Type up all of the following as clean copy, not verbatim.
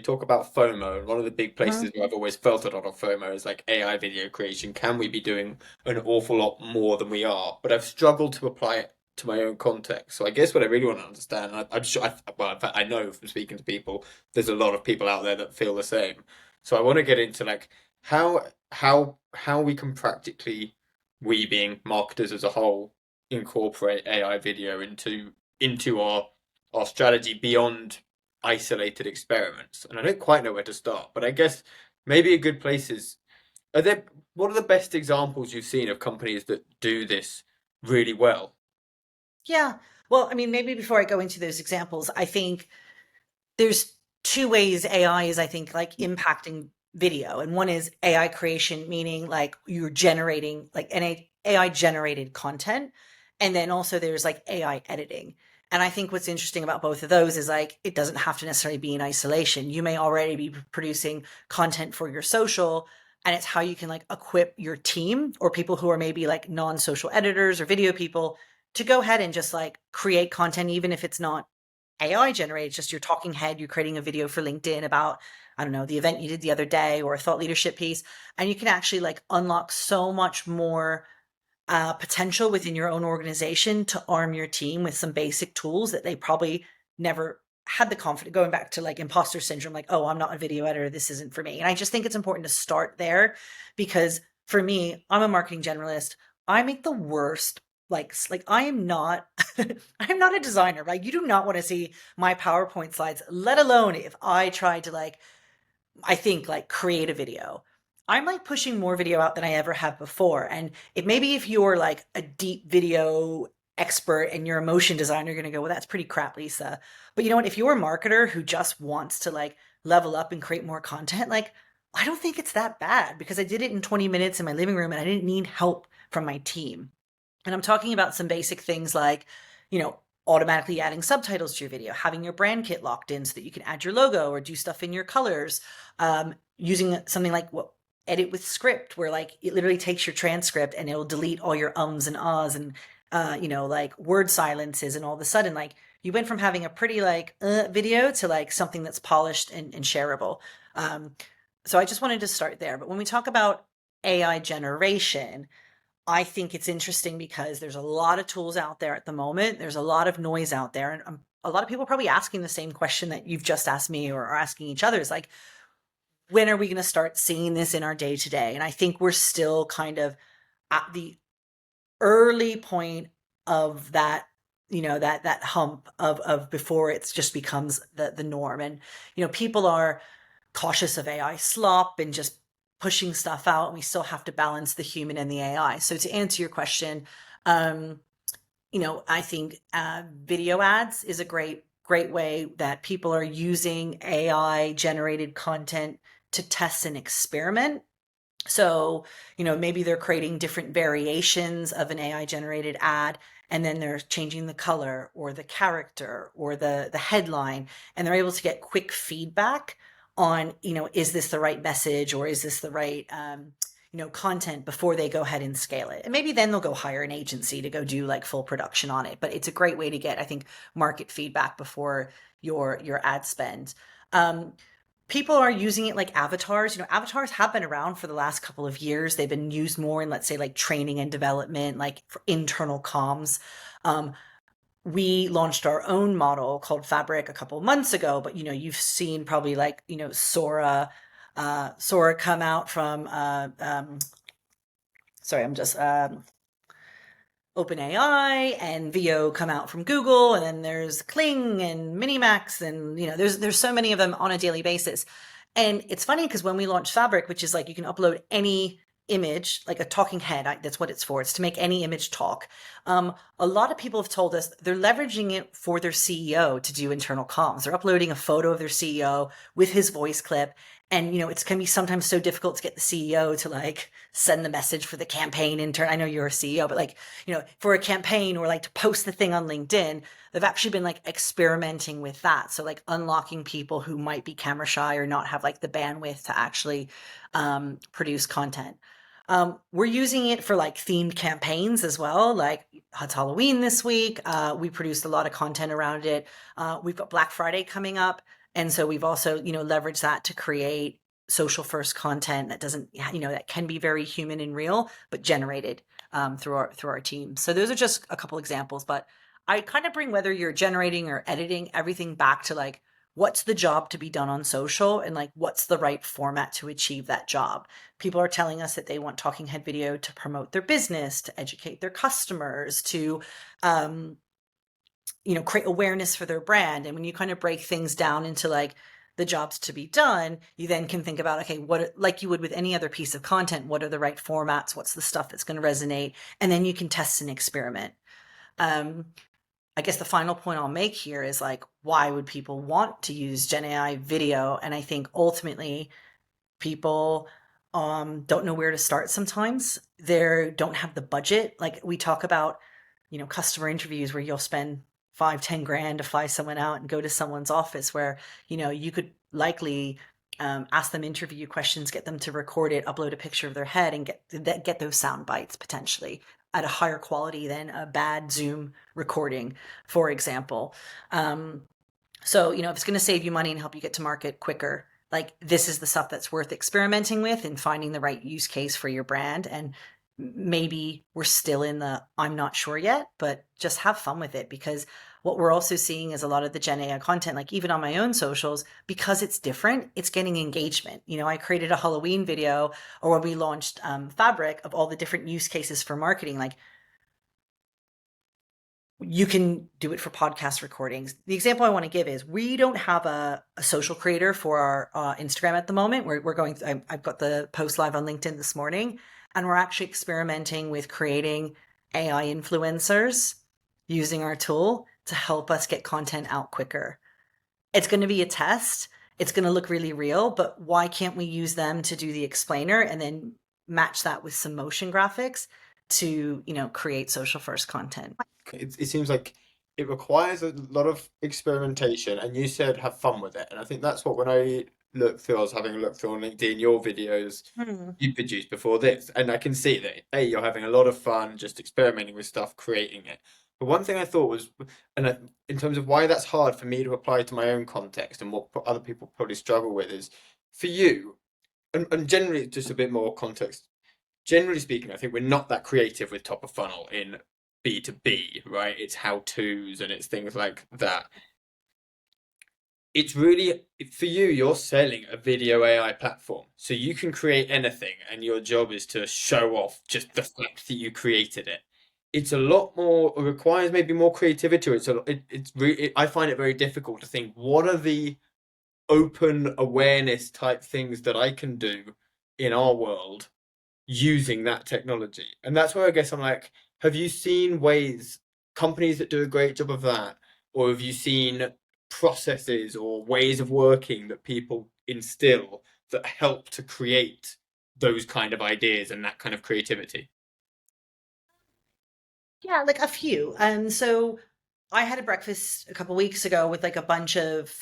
talk about FOMO, and one of the big Mhm. places where I've always felt a lot of FOMO is like AI video creation. Can we be doing an awful lot more than we are? But I've struggled to apply it to my own context. So I guess what I really want to understand, I'm sure, well, in fact, I know from speaking to people, there's a lot of people out there that feel the same. So I want to get into like how we can practically, we being marketers as a whole, incorporate AI video into our strategy beyond isolated experiments. And I don't quite know where to start, but I guess maybe a good place is, are there, what are the best examples you've seen of companies that do this really well? Yeah. Well, I mean, maybe before I go into those examples, I think there's two ways AI is, I think, like impacting video. And one is AI creation, meaning like you're generating like an AI generated content. And then also there's like AI editing. And I think what's interesting about both of those is like it doesn't have to necessarily be in isolation. You may already be producing content for your social, and it's how you can like equip your team or people who are maybe like non-social editors or video people to go ahead and just like create content, even if it's not AI generated, just your talking head, you're creating a video for LinkedIn about, I don't know, the event you did the other day or a thought leadership piece. And you can actually like unlock so much more potential within your own organization to arm your team with some basic tools that they probably never had the confidence, going back to like imposter syndrome, like, oh, I'm not a video editor, this isn't for me. And I just think it's important to start there because for me, I'm a marketing generalist. I make the worst, like I am not I'm not a designer, right? You do not want to see my PowerPoint slides, let alone if I tried to like, I think like create a video. I'm like pushing more video out than I ever have before. And it maybe if you're like a deep video expert and you're a motion designer, you're gonna go, well, that's pretty crap, Lisa. But you know what? If you're a marketer who just wants to like level up and create more content, like I don't think it's that bad because I did it in 20 minutes in my living room and I didn't need help from my team. And I'm talking about some basic things like, you know, automatically adding subtitles to your video, having your brand kit locked in so that you can add your logo or do stuff in your colors, using something like what edit with script, where like it literally takes your transcript and it'll delete all your ums and ahs and like word silences, and all of a sudden like you went from having a pretty like video to like something that's polished and shareable. Um, so I just wanted to start there. But when we talk about AI generation, I think it's interesting because there's a lot of tools out there at the moment. There's a lot of noise out there. And a lot of people are probably asking the same question that you've just asked me or are asking each other is like, when are we going to start seeing this in our day to day? And I think we're still kind of at the early point of that, that hump of before it just becomes the norm. And, people are cautious of AI slop and just pushing stuff out. And we still have to balance the human and the AI. So to answer your question, um, I think video ads is a great way that people are using AI generated content to test and experiment. So, maybe they're creating different variations of an AI generated ad, and then they're changing the color or the character or the headline, and they're able to get quick feedback on, is this the right message or is this the right content before they go ahead and scale it. And maybe then they'll go hire an agency to go do like full production on it. But it's a great way to get, I think, market feedback before your ad spend. Um, People are using it like avatars. Avatars have been around for the last couple of years. They've been used more in, let's say, like training and development, like for internal comms. Um, we launched our own model called Fabric a couple of months ago, but you've seen probably like, Sora come out from sorry, I'm just OpenAI, and VO come out from Google, and then there's Kling and Minimax, and there's so many of them on a daily basis. And it's funny because when we launched Fabric, which is like you can upload any image, like a talking head, that's what it's for. It's to make any image talk. A lot of people have told us they're leveraging it for their CEO to do internal comms. They're uploading a photo of their CEO with his voice clip. And, it's going to be sometimes so difficult to get the CEO to like send the message for the campaign intern. I know you're a CEO, but like, for a campaign or like to post the thing on LinkedIn, they've actually been like experimenting with that. So like unlocking people who might be camera shy or not have like the bandwidth to actually produce content. We're using it for like themed campaigns as well. Like it's Halloween this week. We produced a lot of content around it. We've got Black Friday coming up. And so we've also, leveraged that to create social first content that doesn't, that can be very human and real, but generated through our team. So those are just a couple examples, but I kind of bring whether you're generating or editing everything back to like, what's the job to be done on social and like what's the right format to achieve that job. People are telling us that they want talking head video to promote their business, to educate their customers, to um, create awareness for their brand. And when you kind of break things down into like the jobs to be done, you then can think about, okay, what, like you would with any other piece of content, what are the right formats? What's the stuff that's going to resonate? And then you can test and experiment. Um, I guess the final point I'll make here is like, why would people want to use Gen AI video? And I think ultimately people don't know where to start sometimes. They don't have the budget. Like we talk about, customer interviews where you'll spend 5-10 grand to fly someone out and go to someone's office where, you could likely ask them interview questions, get them to record it, upload a picture of their head, and get those sound bites potentially at a higher quality than a bad Zoom recording, for example. So, if it's going to save you money and help you get to market quicker, like this is the stuff that's worth experimenting with and finding the right use case for your brand. And maybe we're still in the I'm not sure yet, but just have fun with it, because what we're also seeing is a lot of the Gen AI content, like even on my own socials, because it's different, it's getting engagement. I created a Halloween video, or when we launched Fabric, of all the different use cases for marketing. Like you can do it for podcast recordings. The example I want to give is we don't have a social creator for our Instagram at the moment. We're going, I've got the post live on LinkedIn this morning, and we're actually experimenting with creating AI influencers using our tool to help us get content out quicker. It's going to be a test. It's going to look really real, but why can't we use them to do the explainer and then match that with some motion graphics to, create social first content? It seems like it requires a lot of experimentation, and you said have fun with it. And I think that's what when I look through, I was having a look through on LinkedIn, your videos Hmm. you produced before this, and I can see that you're having a lot of fun just experimenting with stuff, creating it. But one thing I thought was, in terms of why that's hard for me to apply to my own context and what other people probably struggle with is for you, and generally just a bit more context. Generally speaking, I think we're not that creative with top of funnel in B2B, right? It's how to's and it's things like that. It's really for you, you're selling a video AI platform. So you can create anything, and your job is to show off just the fact that you created it. It's a lot more, it requires maybe more creativity. I find it very difficult to think what are the open awareness type things that I can do in our world using that technology. And that's where I guess I'm like, have you seen ways, companies that do a great job of that, or have you seen processes or ways of working that people instill that help to create those kind of ideas and that kind of creativity? Yeah, like a few. And so I had a breakfast a couple weeks ago with like a bunch of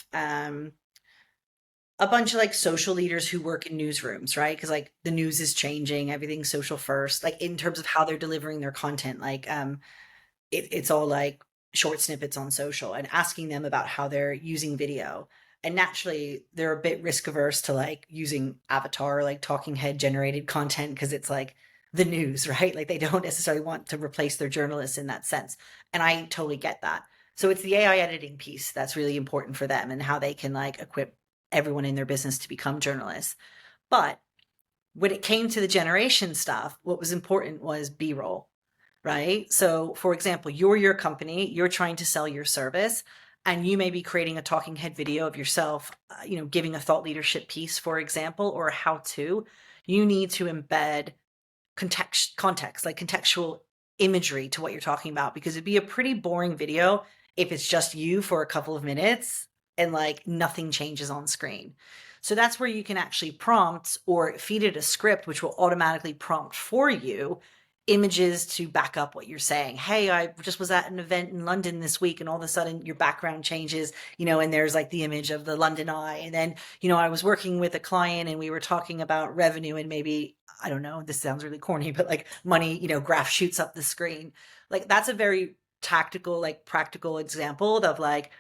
like social leaders who work in newsrooms, right? Because like the news is changing, everything's social first, like in terms of how they're delivering their content. Like it's all like short snippets on social, and asking them about how they're using video. And naturally, they're a bit risk averse to like using avatar, like talking head generated content, because it's like the news, right? Like they don't necessarily want to replace their journalists in that sense. And I totally get that. So it's the AI editing piece that's really important for them and how they can like equip everyone in their business to become journalists. But when it came to the generation stuff, what was important was B roll, right? So, for example, you're your company, you're trying to sell your service, and you may be creating a talking head video of yourself, giving a thought leadership piece, for example, or a how to. You need to embed context, like contextual imagery to what you're talking about, because it'd be a pretty boring video if it's just you for a couple of minutes and like nothing changes on screen. So that's where you can actually prompt or feed it a script, which will automatically prompt for you images to back up what you're saying. Hey, I just was at an event in London this week, and all of a sudden your background changes, and there's like the image of the London Eye. And then, I was working with a client and we were talking about revenue, and maybe, I don't know, this sounds really corny, but like money, graph shoots up the screen. Like that's a very tactical, like practical example of like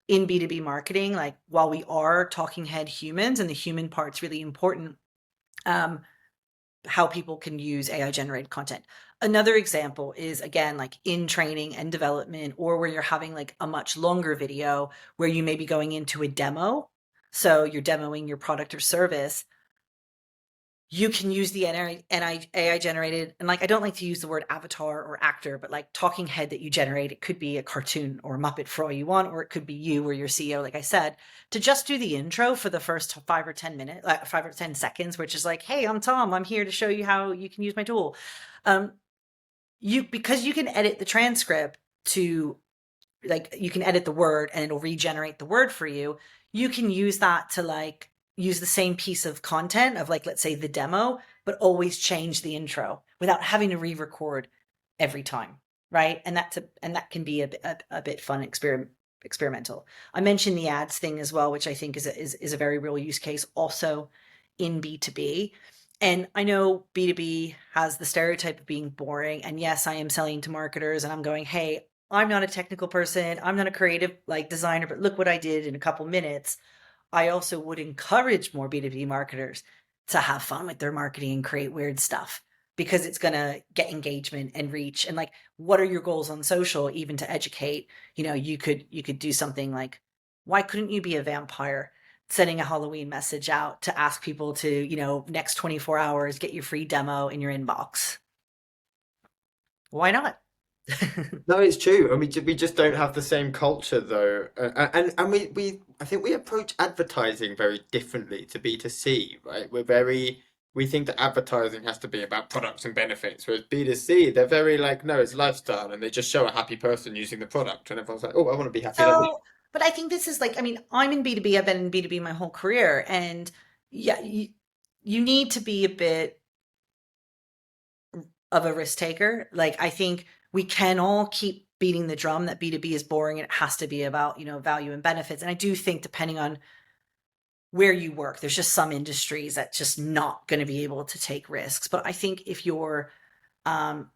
in B2B marketing, like while we are talking head humans and the human part's really important, um, how people can use AI generated content. Another example is again, like in training and development, or where you're having like a much longer video where you may be going into a demo. So you're demoing your product or service. You can use the AI generated, and like I don't like to use the word avatar or actor, but like talking head that you generate. It could be a cartoon or a Muppet for all you want, or it could be you or your CEO, like I said, to just do the intro for the first 5 or 10 minutes, 5 or 10 seconds, which is like, hey, I'm Tom. I'm here to show you how you can use my tool. Um, because you can edit the transcript to like you can edit the word and it'll regenerate the word for you. You can use that to like use the same piece of content of like, let's say the demo, but always change the intro without having to re-record every time. Right. And that can be a bit fun experimental. I mentioned the ads thing as well, which I think is a very real use case also in B2B. And I know B2B has the stereotype of being boring. And yes, I am selling to marketers and I'm going, hey, I'm not a technical person. I'm not a creative like designer, but look what I did in a couple minutes. I also would encourage more B2B marketers to have fun with their marketing and create weird stuff because it's going to get engagement and reach. And like, what are your goals on social? Even to educate, you could do something like, why couldn't you be a vampire? Sending a Halloween message out to ask people to, next 24 hours, get your free demo in your inbox. Why not? No, it's true, and we just don't have the same culture though, and we I think we approach advertising very differently to B2C, right? We think that advertising has to be about products and benefits, whereas B2C they're very like no, it's lifestyle, and they just show a happy person using the product, and everyone's like, oh, I want to be happy like that. So, but I think this is like, I mean, I'm in B2B. I've been in B2B my whole career. And yeah, you need to be a bit of a risk taker. Like, I think we can all keep beating the drum that B2B is boring and it has to be about, value and benefits. And I do think depending on where you work, there's just some industries that just not going to be able to take risks. But I think if you're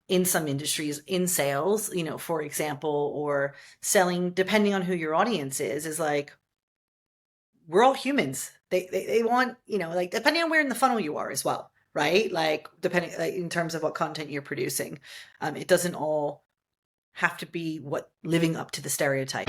in some industries in sales, for example, or selling, depending on who your audience is like, we're all humans. They want, like depending on where in the funnel you are as well, right? Like depending like, in terms of what content you're producing, it doesn't all have to be what living up to the stereotype.